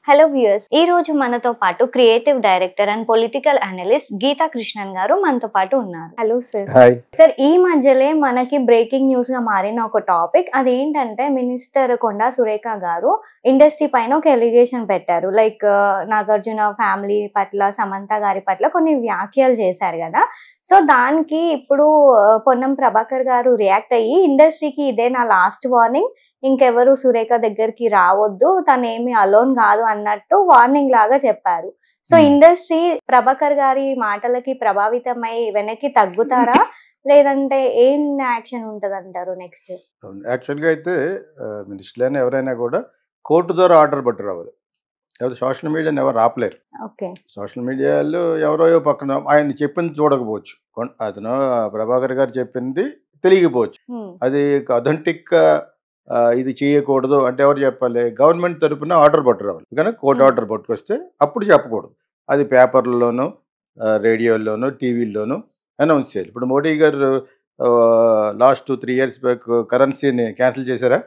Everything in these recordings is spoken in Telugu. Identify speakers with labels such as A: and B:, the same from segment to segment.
A: హలో వ్యూయర్స్, ఈ రోజు మనతో పాటు creative director and political analyst Geeta Krishnan garu మనతో పాటు ఉన్నారు. Hello sir.
B: హాయ్
A: సార్, ఈ మధ్యలే మనకి బ్రేకింగ్ న్యూస్ గా మారిన ఒక టాపిక్ అదేంటంటే మినిస్టర్ కొండా సురేఖ గారు ఇండస్ట్రీ పైన ఒక ఎలిగేషన్ పెట్టారు. లైక్ నాగార్జున ఫ్యామిలీ పట్ల, సమంత గారి పట్ల కొన్ని వ్యాఖ్యలు చేశారు కదా. సో దానికి ఇప్పుడు పొన్నం ప్రభాకర్ గారు రియాక్ట్ అయ్యి ఇండస్ట్రీకి ఇదే నా లాస్ట్ వార్నింగ్, ఇంకెవరు సురేఖ దగ్గరికి రావద్దు, తనేమి అలోన్ కాదు అన్నట్టు వార్నింగ్ లాగా చెప్పారు. సో ఇండస్ట్రీ ప్రభాకర్ గారి మాటలకి ప్రభావితమై వెనక్కి తగ్గుతారా, లేదంటే ఏం యాక్షన్ ఉంటది అంటారు నెక్స్ట్?
B: యాక్చువల్గా అయితే మినిస్టర్లైనా ఎవరైనా కూడా కోర్టు ద్వారా ఆర్డర్ పట్టు రావాలి. లేకపోతే సోషల్ మీడియాని ఎవరు ఆపలేరు.
A: ఓకే.
B: సోషల్ మీడియాలో ఎవరో పక్కన ఆయన చెప్పింది చూడకపోవచ్చు, అతను ప్రభాకర్ గారు చెప్పింది తెలియకపోవచ్చు. అది అథెంటిక్ ఇది చేయకూడదు అంటే ఎవరు చెప్పాలి? గవర్నమెంట్ తరపున ఆర్డర్ పట్టు రావాలి. కానీ కోర్టు ఆర్డర్ పట్టుకొస్తే అప్పుడు చెప్పకూడదు. అది పేపర్లోనూ, రేడియోల్లోనూ, టీవీల్లోనూ అనౌన్స్ చేయాలి. ఇప్పుడు మోడీ గారు లాస్ట్ 3 years బ్యాక్ కరెన్సీని క్యాన్సిల్ చేశారా?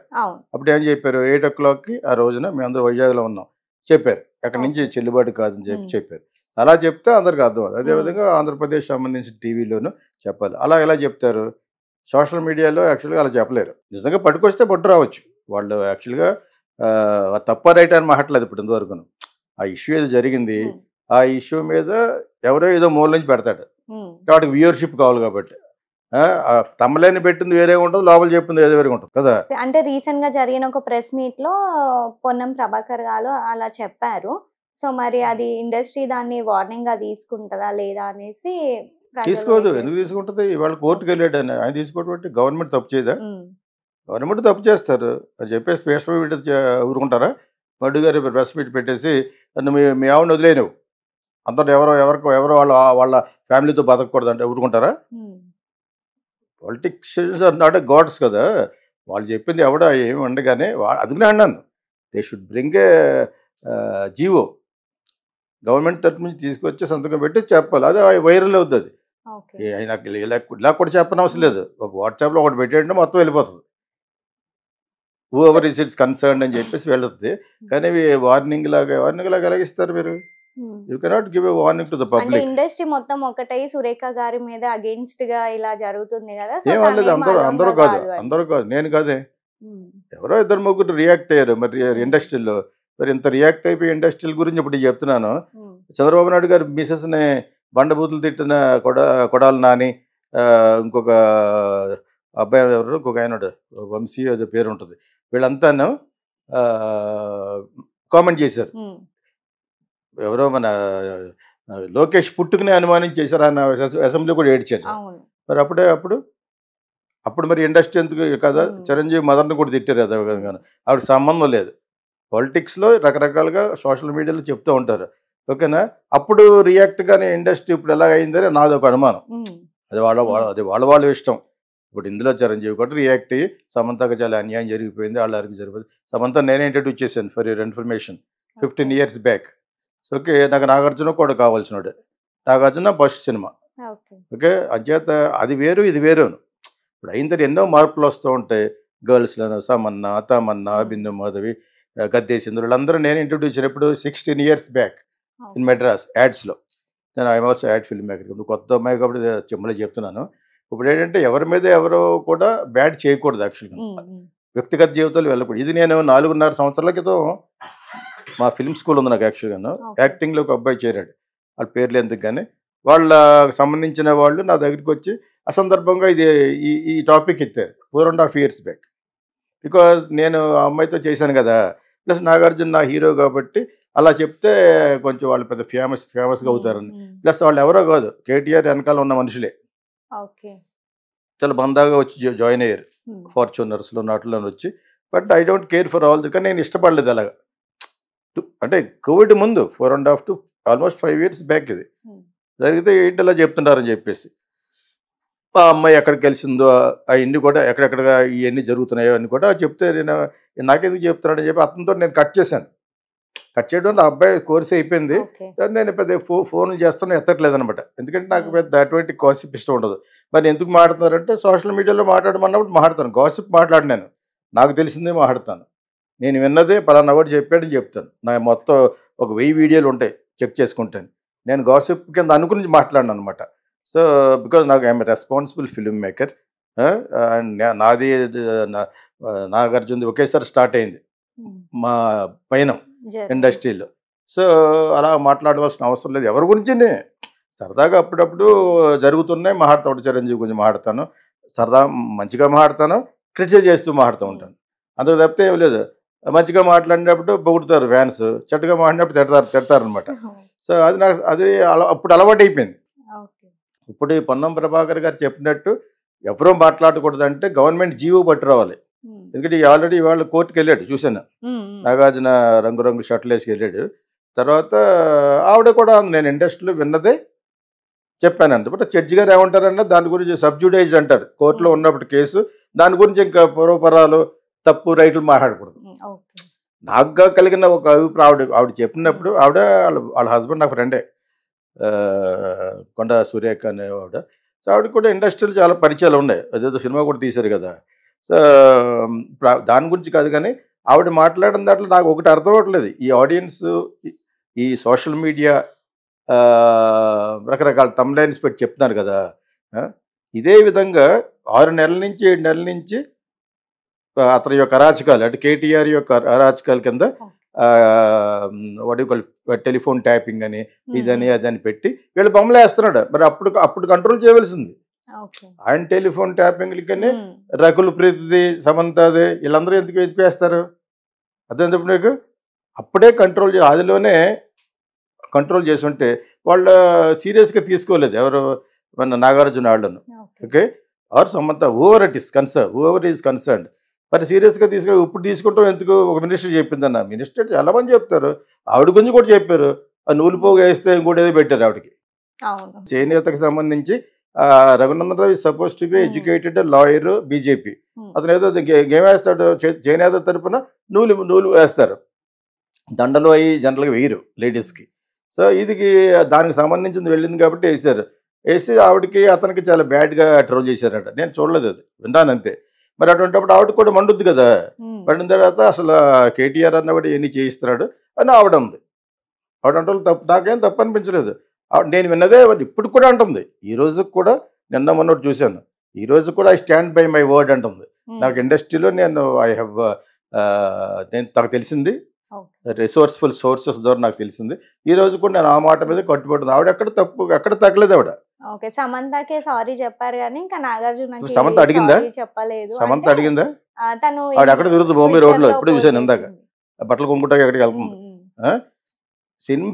B: అప్పుడు ఏం చెప్పారు? 8 o'clockకి ఆ రోజున మేమందరూ వైజాగ్లో ఉన్నాం చెప్పారు. అక్కడి నుంచి చెల్లుబాటు కాదని చెప్పారు. అలా చెప్తే అందరికి అర్థం అవుతుంది. అదేవిధంగా ఆంధ్రప్రదేశ్ సంబంధించిన టీవీలోనూ చెప్పాలి. అలా ఎలా చెప్తారు? సోషల్ మీడియాలో యాక్చువల్గా అలా చెప్పలేరు. నిజంగా పట్టుకొస్తే పట్టు రావచ్చు. వాళ్ళు యాక్చువల్గా తప్ప రైట్ అని మాట్లాడలేదు ఇప్పుడు ఇంతవరకును. ఆ ఇష్యూ ఏదో జరిగింది, ఆ ఇష్యూ మీద ఎవరో ఏదో మూల నుంచి పెడతాడు. వాటికి వ్యూవర్షిప్ కావాలి కాబట్టి తమ్మలేని పెట్టింది వేరే ఉంటుంది, లోపల చెప్పింది ఏదో వేరే ఉంటుంది కదా.
A: అంటే రీసెంట్ గా జరిగిన ఒక ప్రెస్ మీట్ లో పొన్నం ప్రభాకర్ గారు అలా చెప్పారు. సో మరి అది ఇండస్ట్రీ దాన్ని వార్నింగ్ గా తీసుకుంటుందా లేదా అనేసి
B: తీసుకోదు. ఎందుకు తీసుకుంటుంది? ఇవాళ కోర్టుకు వెళ్ళాడు ఆయన తీసుకోవడం గవర్నమెంట్ తప్పు చేయదా? గవర్నమెంట్ తప్పు చేస్తారు అని చెప్పేసి ప్రెస్ మీట్ ఊరుకుంటారా? మడ్డు గారు ప్రెస్ మీట్ పెట్టేసి మీ ఆవిడని వదిలేను అందరూ ఎవరో వాళ్ళ ఫ్యామిలీతో బతకూడదు అంటే ఊరుకుంటారా? Politicians are not a gods కదా. వాళ్ళు చెప్పింది ఎవడ ఏమి ఉండగానే అందుకనే అన్నాను, they should bring a GO government తరఫు నుంచి తీసుకొచ్చి సంతకం పెట్టి చెప్పాలి. అదే వైరల్ అవుతుంది. నాకు ఇలా కూడా చెప్పనవసరం లేదు. ఒక వాట్సాప్లో ఒకటి పెట్టేయంటే మొత్తం వెళ్ళిపోతుంది. Who ever is it's concern అని చెప్పేసి వెళ్తుంది. కానీ వార్నింగ్ లాగా ఎలాగిస్తారు మీరు? You cannot give a warning to the public.
A: Industry మొత్తం ఒకటై సురేఖ గారి మీద అగేన్స్ట్ గా ఇలా జరుగుతుంది కదా.
B: ఏమనలేదు. అందరూ కాదు, నేను కాదే, ఎవరో 2-3 రియాక్ట్ అయ్యారు. మరి ఇండస్ట్రీలో మరి ఇంత రియాక్ట్ అయిపోయి ఇండస్ట్రీల గురించి ఇప్పుడు చెప్తున్నాను. చంద్రబాబు నాయుడు గారు మిసెస్ని బండబూతులు తిట్టిన కొడాలి నాని, ఇంకొక అబ్బాయి ఎవరు, ఇంకొక ఆయన వంశీ అదే పేరు ఉంటుంది, వీళ్ళంతాను కామెంట్ చేశారు. ఎవరో మన లోకేష్ పుట్టుకునే అనుమానించేశారు. ఆయన అసెంబ్లీ కూడా ఏడ్చారు. మరి అప్పుడు మరి ఇండస్ట్రీ ఎందుకు కదా? చిరంజీవి మదర్ని కూడా తిట్టారు. అదే విధంగా ఆవిడ సంబంధం లేదు. పాలిటిక్స్లో రకరకాలుగా సోషల్ మీడియాలో చెప్తూ ఉంటారు. ఓకేనా? అప్పుడు రియాక్ట్ కానీ ఇండస్ట్రీ ఇప్పుడు ఎలా అయిందని నాది ఒక అనుమానం. అది వాళ్ళ ఇష్టం. ఇప్పుడు ఇందులో చిరంజీవి కూడా రియాక్ట్ అయ్యి సమంతకు చాలా అన్యాయం జరిగిపోయింది, వాళ్ళకి జరిగిపోయింది. సమంత నేనే ఇంట్రడ్యూస్ చేశాను for your information 15 years back. Okay, నాకు నాగార్జున కూడా కావాల్సినాడు. నాగార్జున ఫస్ట్ సినిమా. ఓకే, అధ్యత అది వేరు ఇది వేరు. ఇప్పుడు అయిన తర్వాత ఎన్నో మార్పులు వస్తూ ఉంటాయి. గర్ల్స్లను సమన్నా, తమన్నా, బిందు మాధవి, గద్దే సింధు, వీళ్ళందరూ నేను ఇంట్రడ్యూస్ చేసినప్పుడు 16 years బ్యాక్ ఇన్ మెడ్రాస్ యాడ్స్లో. నేను I'm also ad film maker. ఇప్పుడు కొత్త అమ్మాయి కాబట్టి చెమ్మలే చెప్తున్నాను. ఇప్పుడు ఏంటంటే ఎవరి మీద ఎవరో కూడా బ్యాడ్ చేయకూడదు. యాక్చువల్గా వ్యక్తిగత జీవితాలు వెళ్ళకూడదు. ఇది నేను 4.5 సంవత్సరాల క్రితం మా ఫిల్మ్ స్కూల్ ఉంది నాకు. యాక్చువల్గా యాక్టింగ్లో ఒక అబ్బాయి చేరాడు, వాళ్ళ పేర్లు ఎందుకు కానీ, వాళ్ళకి సంబంధించిన వాళ్ళు నా దగ్గరికి వచ్చి అసందర్భంగా ఈ టాపిక్ ఎత్తారు 4.5 years బ్యాక్. బికాజ్ నేను ఆ అమ్మాయితో చేశాను కదా, ప్లస్ నాగార్జున నా హీరో కాబట్టి అలా చెప్తే కొంచెం వాళ్ళు పెద్ద ఫేమస్గా అవుతారని. ప్లస్ వాళ్ళు ఎవరో కాదు, కేటీఆర్ వెనకాల ఉన్న మనుషులే. చాలా బందాగా వచ్చి జాయిన్ అయ్యారు ఫార్చ్యూనర్స్లో నాటిలో వచ్చి. But I don't care for all. కానీ నేను ఇష్టపడలేదు అలాగా. అంటే కోవిడ్ ముందు 4.5 to almost 5 years బ్యాక్ ఇది జరిగితే ఏంటి అలా చెప్తున్నారని చెప్పేసి, ఆ అమ్మాయి ఎక్కడికి కలిసిందో అవన్నీ కూడా ఎక్కడెక్కడ ఇవన్నీ జరుగుతున్నాయో అని కూడా చెప్తే నేను నాకెందుకు చెప్తున్నాడని చెప్పి అతనితో నేను కట్ చేశాను. కట్ చేయడం ఆ అబ్బాయి కోర్స్ అయిపోయింది. నేను పెద్ద ఫోన్లు చేస్తాను, ఎత్తట్లేదు అనమాట. ఎందుకంటే నాకు పెద్ద అటువంటి గాసిప్ ఇష్టం ఉండదు. మరి ఎందుకు మాట్లాడుతున్నారంటే సోషల్ మీడియాలో మాట్లాడమన్నప్పుడు మాట్లాడతాను. గాసిప్ మాట్లాడినాను, నాకు తెలిసిందే మాట్లాడతాను. నేను విన్నదే పలానా వాడు చెప్పాడని చెప్తాను. నా మొత్తం ఒక 1000 వీడియోలు ఉంటాయి చెక్ చేసుకుంటాను. నేను గాసిప్ కింద అనుకుని మాట్లాడను అనమాట. సో బికాజ్ నాకు I'm responsible film maker. And నాది నాగార్జునది ఒకేసారి స్టార్ట్ అయింది మా పైన ఇండస్ట్రీలో. సో అలా మాట్లాడవలసిన అవసరం లేదు ఎవరి గురించి. సరదాగా అప్పుడప్పుడు జరుగుతున్నాయి మాట్లాడతాను. చిరంజీవి గురించి మాట్లాడతాను, సరదా మంచిగా మాట్లాడతాను, క్రిటిసైజ్ చేస్తూ మాట్లాడుతూ ఉంటాను. అంతకు తప్పితే ఏం లేదు. మంచిగా మాట్లాడినప్పుడు పొగుడుతారు ఫ్యాన్స్, చెట్టుగా మాట్లాడినప్పుడు తిడతారనమాట. సో అది నాకు అప్పుడు అలవాటు అయిపోయింది. ఇప్పుడు ఈ పొన్నం ప్రభాకర్ గారు చెప్పినట్టు ఎవరూ మాట్లాడకూడదంటే గవర్నమెంట్ జీవో పట్టు రావాలి. ఎందుకంటే ఆల్రెడీ ఇవాళ కోర్టుకి వెళ్ళాడు, చూశాను. నాగార్జున రంగు షర్ట్లు వేసి వెళ్ళాడు. తర్వాత ఆవిడ కూడా నేను ఇండస్ట్రీలో విన్నదే చెప్పానంట. బట్ జడ్జి గారు ఏమంటారన్నా దాని గురించి సబ్జుడైజ్ అంటారు. కోర్టులో ఉన్నప్పుడు కేసు, దాని గురించి ఇంకా పూర్వపరాలు తప్పు రైట్లు మాట్లాడకూడదు. నాకు కలిగిన ఒక అభిప్రాయం ఆవిడ చెప్పినప్పుడు, వాళ్ళ హస్బెండ్ నాకు ఫ్రెండే, కొండ సురేఖ అనే ఆవిడ. సో ఆవిడకి కూడా ఇండస్ట్రీలో చాలా పరిచయాలు ఉన్నాయి. అదేదో సినిమా కూడా తీశారు కదా. సో దాని గురించి కాదు, కానీ ఆవిడ మాట్లాడిన దాంట్లో నాకు ఒకటి అర్థం అవ్వట్లేదు. ఈ ఆడియన్స్ ఈ సోషల్ మీడియా రకరకాల తమ్లైన్స్ పెట్టి చెప్తున్నారు కదా. ఇదే విధంగా 6 నెలల నుంచి 7 నెలల నుంచి అతని యొక్క అరాచకాలు, అంటే కేటీఆర్ యొక్క అరాచకాల కింద టెలిఫోన్ ట్యాపింగ్ అని ఇదని అదని పెట్టి వీళ్ళు బొమ్మలు వేస్తున్నాడు. మరి అప్పుడు కంట్రోల్ చేయవలసింది. ఆయన టెలిఫోన్ ట్యాపింగ్లకని రకుల్ ప్రీతిది, సమంతది, వీళ్ళందరూ ఎందుకు ఎత్తిపేస్తారు? అదేంటప్పుడు నీకు అప్పుడే కంట్రోల్ అదిలోనే కంట్రోల్ చేసి ఉంటే వాళ్ళు సీరియస్గా తీసుకోలేదు ఎవరు, మన నాగార్జున వాళ్ళను. Okay, or Samantha, over is concerned. మరి సీరియస్గా ఇప్పుడు తీసుకుంటాం ఎందుకు? ఒక మినిస్టర్ చెప్పిందన్న, మినిస్టర్ చాలా మంది చెప్తారు, ఆవిడ గురించి కూడా చెప్పారు. ఆ నూలు పోగు వేస్తే ఇంకోటి ఏదో పెట్టారు ఆవిడకి. చేనేతకు సంబంధించి Raghunandan Rao is supposed to be educated lawyer, BJP. అతను ఏదో గేమ్ వేస్తాడు, చేనేత తరపున నూలు వేస్తారు. దండలు అవి జనరల్గా వేయరు లేడీస్కి. సో ఇది దానికి సంబంధించింది వెళ్ళింది కాబట్టి వేసి ఆవిడకి అతనికి చాలా బ్యాడ్గా ట్రోల్ చేశారట. నేను చూడలేదు, అది విన్నాను అంతే. మరి అటువంటిప్పుడు ఆవిడ కూడా మండుద్ది కదా. పడిన తర్వాత అసలు కేటీఆర్ అన్నవాడు ఎన్ని చేయిస్తున్నాడు అని ఆవిడ ఉంది. ఆవిడ అంటే తప్పు, నాకేం తప్పు అనిపించలేదు. నేను విన్నదే ఇప్పుడు కూడా అంటుంది. ఈ రోజు కూడా నిన్న మొన్నటి చూశాను. ఈ రోజు కూడా I stand by my word అంటుంది. నాకు ఇండస్ట్రీలో నేను నాకు తెలిసింది రిసోర్స్ఫుల్ సోర్సెస్ ద్వారా నాకు తెలిసింది. ఈ రోజు కూడా నేను ఆ మాట మీద కట్టుబడుతుంది. ఆవిడ ఎక్కడ తగ్గలేదు ఆవిడ.
A: సమంతకే సారీ చెప్పారు కానీ ఇంకా నాగార్జున
B: సమంత అడిగిందా?
A: చెప్పలేదు.
B: సమంత అడిగిందా?
A: తను
B: ఆవిడ ఎక్కడ తిరుగుతుంది? భూమి రోడ్లో ఇప్పుడు చూశాను ఇందాక, బట్టలు కొనుక్కుంటాక ఎక్కడికి వెళ్తుంది.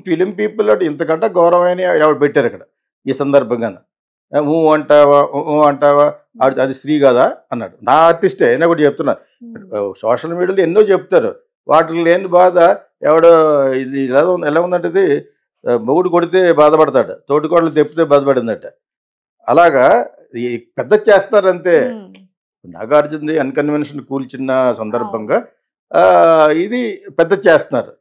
B: ఫిలిం పీపుల్ అంటే ఇంతకంటే గౌరవమైన ఆవిడ పెట్టారు ఇక్కడ ఈ సందర్భంగా. అంటావా ఆవిడ అది స్త్రీ కదా అన్నాడు. నా ఆర్టిస్టే అయినా కూడా చెప్తున్నా. సోషల్ మీడియాలో ఎన్నో చెప్తారు, వాటికి లేని బాధ ఎవడో. ఇది ఎలా ఉందంటే, ఇది మొగుడు కొడితే బాధపడతాడు, తోటికోడలు తెప్పితే బాధపడిందట. అలాగా పెద్ద చేస్తారంతే. నాగార్జునది అన్కన్వెన్షన్ కూల్చిన సందర్భంగా ఇది పెద్ద చేస్తున్నారు.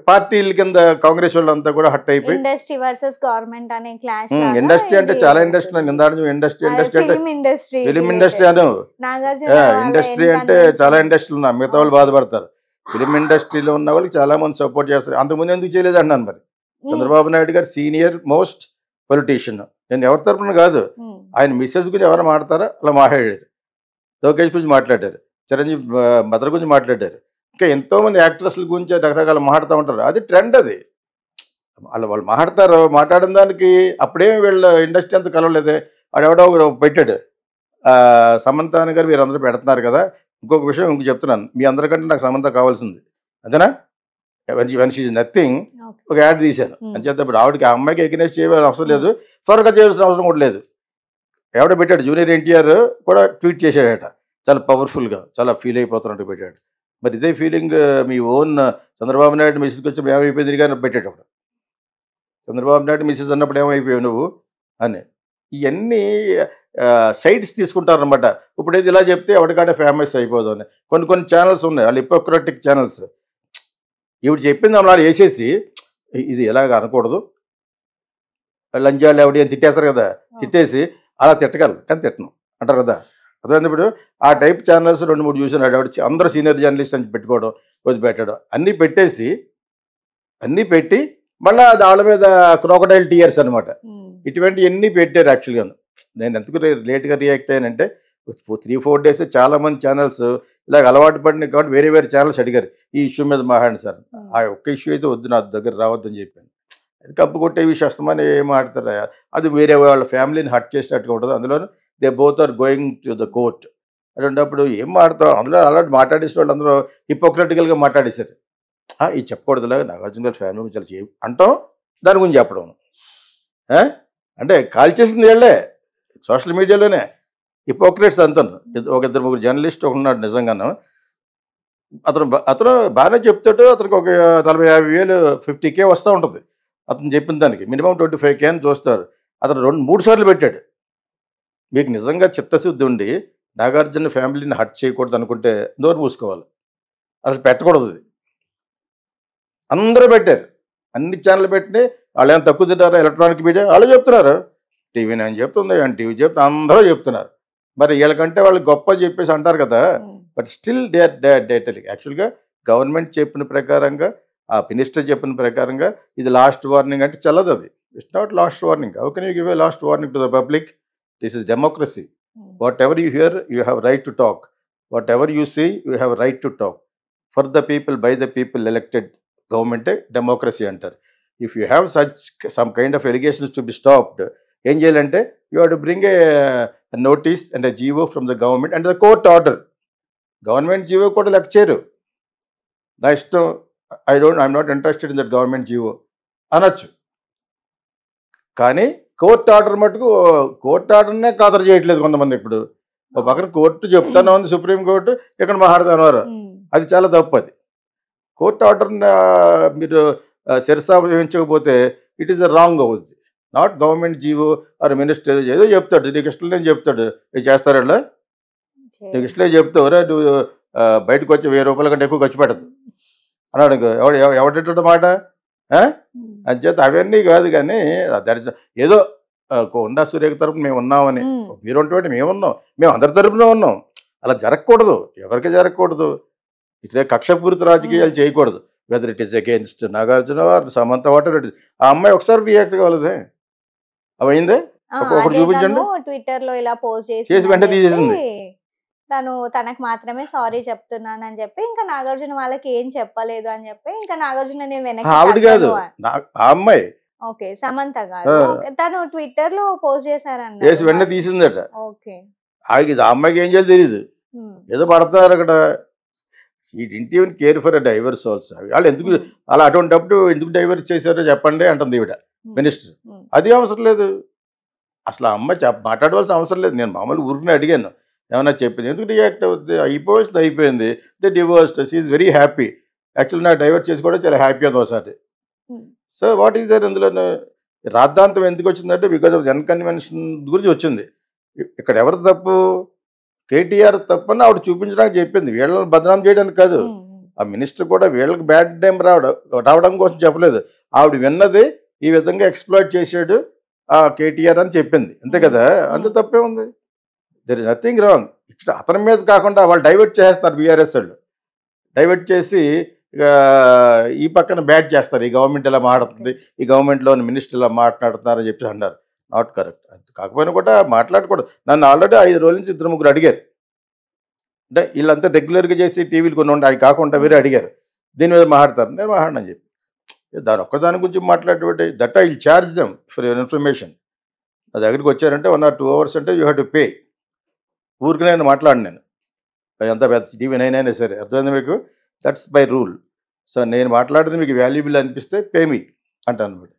B: పార్టీల కింద కాంగ్రెస్ వాళ్ళంతా కూడా హట్ అయిపోయి
A: ఇండస్ట్రీ వర్సెస్ గవర్నమెంట్ అనే క్లాష్.
B: ఇండస్ట్రీ అంటే చాలా ఇండస్ట్రీ ఇండస్ట్రీ అంటే ఫిలిం ఇండస్ట్రీ అను. ఇండస్ట్రీ అంటే చాలా ఇండస్ట్రీలు ఉన్నా, మిగతా వాళ్ళు బాధపడతారు. ఫిలిం ఇండస్ట్రీలో ఉన్న వాళ్ళకి చాలా మంది సపోర్ట్ చేస్తారు. అంతకుముందు ఎందుకు చేయలేదు అన్నాను. మరి చంద్రబాబు నాయుడు గారు సీనియర్ మోస్ట్ పొలిటీషియన్. నేను ఎవరి తరపున కాదు, ఆయన మిస్సెస్ గురించి ఎవరు మాట్లాడతారో అలా మాట్లాడారు. లోకేష్ గురించి మాట్లాడారు, చిరంజీవి మదర్ గురించి మాట్లాడారు, ఇంకా ఎంతోమంది యాక్ట్రెస్ల గురించి రకరకాల మాట్లాడుతూ ఉంటారు. అది ట్రెండ్. అది వాళ్ళు మాట్లాడిన దానికి అప్పుడేమి వీళ్ళ ఇండస్ట్రీ అంతా కలవలేదే. వాడెవడో పెట్టాడు, సమంత అని గారు మీరు అందరూ పెడుతున్నారు కదా. ఇంకొక విషయం చెప్తున్నాను, మీ అందరికంటే నాకు సమంత కావాల్సింది అదేనా. వెన్ షీ ఈజ్ నథింగ్ ఒక యాడ్ తీశాను అని చెప్పేటప్పుడు ఆవిడకి, ఆ అమ్మాయికి ఎగ్నెస్ట్ చేయాల్సిన అవసరం లేదు, త్వరగా చేయాల్సిన అవసరం కూడా లేదు. ఎవడో పెట్టాడు, జూనియర్ ఎన్టీఆర్ కూడా ట్వీట్ చేశాడట, చాలా పవర్ఫుల్గా, చాలా ఫీల్ అయిపోతున్నట్టు పెట్టాడు. మరి ఇదే ఫీలింగ్ మీ ఓన్ చంద్రబాబు నాయుడు మిస్సెస్కి వచ్చి ఏమైపోయింది కానీ పెట్టేటప్పుడు, చంద్రబాబు నాయుడు మిస్సెస్ అన్నప్పుడు ఏమైపోయావు నువ్వు అని. ఇవన్నీ సైడ్స్ తీసుకుంటారనమాట. ఇప్పుడు ఇది ఇలా చెప్తే ఎవరికంటే ఫేమస్ అయిపోదు అని కొన్ని ఛానల్స్ ఉన్నాయి, వాళ్ళు హిపోక్రటిక్ ఛానల్స్. ఇవి చెప్పింది అలా వేసేసి ఇది ఎలాగ అనకూడదు, లంజాలు ఎవడి అని తిట్టేస్తారు కదా. తిట్టేసి అలా తిట్టగలరు కానీ తిట్టను అంటారు కదా. అదే ఇప్పుడు ఆ టైప్ ఛానల్స్ 2-3 చూసాను. అందరూ సీనియర్ జర్నలిస్ట్ అని పెట్టుకోవడం, వదిలిపెట్టడం అన్నీ పెట్టేసి అన్నీ పెట్టి మళ్ళీ వాళ్ళ మీద క్రోకడైల్ టీయర్స్ అనమాట. ఇటువంటివన్నీ పెట్టారు యాక్చువల్గా. నేను ఎందుకు లేట్గా రియాక్ట్ అయ్యానంటే 3-4 డేస్ చాలామంది ఛానల్స్ ఇలాగ అలవాటు పడినాయి కాబట్టి వేరే వేరే ఛానల్స్ అడిగారు ఈ ఇష్యూ మీద మాట్లాడండి సార్. ఆ ఒక్క ఇష్యూ అయితే వద్దు, నా దగ్గర రావద్దని చెప్పాను. అది కప్పు కొట్టే విషయం వస్తామని ఏం మాట్లాడతారా, అది వేరే వాళ్ళ ఫ్యామిలీని హర్ట్ చేసినట్టుగా ఉంటుంది. అందులో they both are going to the court. అటువంటిప్పుడు ఏం మాట్లాడతారు, అందులో అలాంటి మాట్లాడేసిన వాళ్ళు అందరూ హిపోక్రటికల్గా మాట్లాడేశారు. ఇది చెప్పకూడదులాగా నాగార్జున గారి ఫ్యామిలీ గురించి చాలా అంటాం, దాని గురించి చెప్పడం అంటే కాల్ చేసింది వీళ్ళే సోషల్ మీడియాలోనే. హిపోక్రేట్స్ అంటాను. ఒక 2-3 జర్నలిస్ట్ ఉన్నాడు నిజంగాను. అతను బాగానే చెప్తాడు. అతనికి ఒక 40-50 వేలు 50K వస్తూ ఉంటుంది. అతను చెప్పిన దానికి మినిమం 25K అని చూస్తారు. అతను 2-3 సార్లు పెట్టాడు. మీకు నిజంగా చిత్తశుద్ధి ఉండి నాగార్జున ఫ్యామిలీని హర్ట్ చేయకూడదు అనుకుంటే నోరు మూసుకోవాలి, అసలు పెట్టకూడదు. అందరూ పెట్టారు, అన్ని ఛానల్ పెట్టినాయి. వాళ్ళు ఏమైనా తక్కువ తింటారా, ఎలక్ట్రానిక్ మీడియా వాళ్ళు చెప్తున్నారు, టీవీ నేను చెప్తుంది, ఎన్టీవీ చెప్తే అందరూ చెప్తున్నారు. మరి వీళ్ళకంటే వాళ్ళు గొప్ప చెప్పేసి అంటారు కదా. But still they are telling. యాక్చువల్గా గవర్నమెంట్ చెప్పిన ప్రకారంగా, ఆ మినిస్టర్ చెప్పిన ప్రకారంగా ఇది లాస్ట్ వార్నింగ్ అంటే చల్లదు. అది it's not last warning. How can you give a last warning to the public? This is democracy. Whatever you hear you have right to talk. Whatever you see you have right to talk. For the people, by the people elected గవర్నమెంటే డెమోక్రసీ అంటారు. If you have some kind of allegations to be stopped, ఏం చేయాలంటే you have to bring a notice and a GO from the government and the court order. Government GO కూడా లెక్క చేయరు. నా ఇష్టం, I'm not interested in that government GO అనొచ్చు. కానీ కోర్ట్ ఆర్డర్ మటుకు, కోర్ట్ ఆర్డర్నే ఖాతరు చేయట్లేదు కొంతమంది. ఇప్పుడు ఒక పక్కన కోర్టు చెప్తానే ఉంది, సుప్రీంకోర్టు ఇక్కడ మాట్లాడుతున్నారు. అది చాలా తప్పు. అది కోర్ట్ ఆర్డర్ని మీరు శిరసావహించకపోతే ఇట్ ఈస్ అ రాంగ్ అవుద్ది. Not government GO or minister ఏదో చెప్తాడు, నీకు ఇష్టం లేని చెప్తాడు. ఇది చేస్తారా, నీకు ఇష్టలే చెప్తావురా, నువ్వు బయటకు వచ్చి 1000 రూపాయల కంటే ఎక్కువ ఖర్చు పెట్టదు అన్నాడు. ఎవడేట మాట అంచేత అవన్నీ కాదు. కానీ దట్ ఏదో కొండా సురేఖ తరపున మేము ఉన్నామని, మీరు ఉంటే మేము ఉన్నాం, మేము అందరి తరపున ఉన్నాం. అలా జరగకూడదు, ఎవరికి జరగకూడదు. ఇక్కడ కక్షపూరిత రాజకీయాలు చేయకూడదు. Whether it is against Nagarjuna or Samantha, whatever it is. ఆ అమ్మాయి ఒకసారి రియాక్ట్ కావాలదే, అవైందే ఒకటి చూపించండి.
A: ట్విట్టర్ లో ఇలా పోస్ట్
B: చేసి వెంటనే తీసేసింది.
A: తనకు మాత్రమే సారీ చెప్తున్నానని చెప్పి, ఇంకా నాగార్జున వాళ్ళకి ఏం చెప్పలేదు అని చెప్పి, ఇంకా నాగార్జున నేను వెనక్కి
B: ఆవిడ కాదు ఆ అమ్మాయి,
A: ఓకే సమంత గారు, తను ట్విట్టర్ లో పోస్ట్ చేశారన్న,
B: చేసి వెంటనే తీసిందట.
A: ఓకే,
B: ఆ అమ్మాయికి ఏం చేయాలి తెలియదు, ఏదో పడతారు అక్కడ. He didn't even care for a divorce also. వాళ్ళు ఎందుకు అలా అటువంటిప్పుడు ఎందుకు డైవర్స్ చేశారో చెప్పండి అంటుంది ఈవిడ మినిస్టర్. అది అవసరం లేదు అసలు. ఆ అమ్మాయి మాట్లాడవలసిన అవసరం లేదు. నేను మామూలు ఊరిని అడిగాను, ఏమన్నా చెప్పింది, ఎందుకు రియాక్ట్ అవుతుంది, అయిపోయింది, they divorced, she is very happy. Actually నాకు డైవర్స్ చేసి కూడా చాలా హ్యాపీ అది ఒకసారి. సో వాట్ ఈస్ దర్ అందులో రాద్ధాంతం ఎందుకు వచ్చిందంటే బికాజ్ ఆఫ్ అన్కన్వెన్షన్ గురించి వచ్చింది. ఇక్కడ ఎవరు తప్పు, కేటీఆర్ తప్పని ఆవిడ చూపించడానికి చెప్పింది, వీళ్ళని బదనాం చేయడానికి కాదు. ఆ మినిస్టర్ కూడా వీళ్ళకి బ్యాడ్ టైం రావడం కోసం చెప్పలేదు. ఆవిడ విన్నది ఈ విధంగా ఎక్స్ప్లాయిట్ చేసాడు ఆ కేటీఆర్ అని చెప్పింది, అంతే కదా. అంత తప్పే ఉంది, దెర్ ఇస్ నథింగ్ రాంగ్. ఇక్కడ అతని మీద కాకుండా వాళ్ళు డైవర్ట్ చేస్తారు, బీఆర్ఎస్ వాళ్ళు డైవర్ట్ చేసి ఈ పక్కన బ్యాట్ చేస్తారు. ఈ గవర్నమెంట్ ఇలా మాట్లాడుతుంది, ఈ గవర్నమెంట్లోని మినిస్టర్ ఇలా మాట్లాడుతున్నారని చెప్పి అన్నారు. Not correct. కాకపోయినా కూడా మాట్లాడకూడదు. నన్ను ఆల్రెడీ 5 రోజుల నుంచి 2-3 అడిగారు. అంటే వీళ్ళంతా రెగ్యులర్గా చేసి టీవీలు కొన్ని ఉండి అవి కాకుండా వేరే అడిగారు, దీని మీద మాట్లాడతారు. నేను మాట్లాడనని చెప్పి ఒక్కదాని గురించి మాట్లాడేటువంటి that I will charge them for your information. నా దగ్గరికి వచ్చారంటే 1 or 2 hours అంటే యూ హ్యావ్ టు పే. ఊరికి నేను మాట్లాడిన, నేను ఎంత పెద్ద టీవీ 9 అయినా సరే, అర్థమైంది మీకు, దట్స్ బై రూల్. సో నేను మాట్లాడితే మీకు వాల్యుబుల్ అనిపిస్తే పే మీ అంటాను అనమాట.